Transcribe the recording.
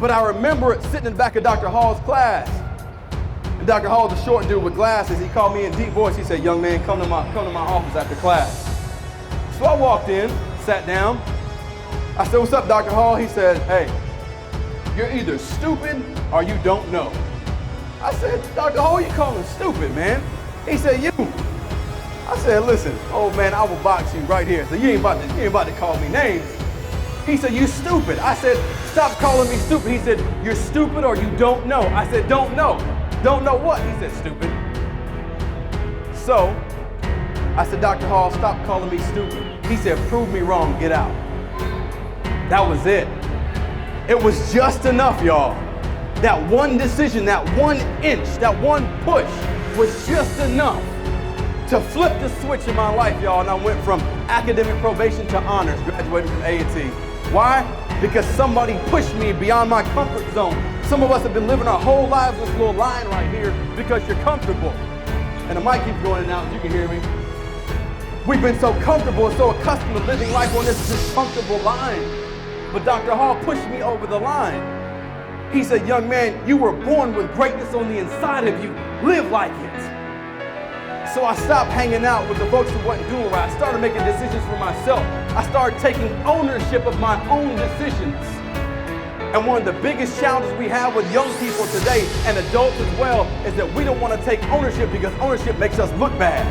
But I remember it sitting in the back of Dr. Hall's class. And Dr. Hall's a short dude with glasses. He called me in deep voice. He said, young man, come to my office after class. So I walked in, sat down. I said, what's up, Dr. Hall? He said, hey, you're either stupid or you don't know. I said, Dr. Hall, you calling stupid, man? He said, you. I said, listen, old man, I will box you right here. So you ain't about to call me names. He said, you stupid. I said, stop calling me stupid. He said, you're stupid or you don't know. I said, don't know. Don't know what? He said, stupid. So I said, Dr. Hall, stop calling me stupid. He said, prove me wrong, get out. That was it. It was just enough, y'all. That one decision, that 1 inch, that one push was just enough to flip the switch in my life, y'all. And I went from academic probation to honors, graduating from A&T. Why? Because somebody pushed me beyond my comfort zone. Some of us have been living our whole lives with this little line right here because you're comfortable. And the mic keeps going in and out, you can hear me. We've been so comfortable and so accustomed to living life on this comfortable line. But Dr. Hall pushed me over the line. He said, young man, you were born with greatness on the inside of you. Live like it. So I stopped hanging out with the folks who wasn't doing right. I started making decisions for myself. I started taking ownership of my own decisions. And one of the biggest challenges we have with young people today, and adults as well, is that we don't want to take ownership because ownership makes us look bad.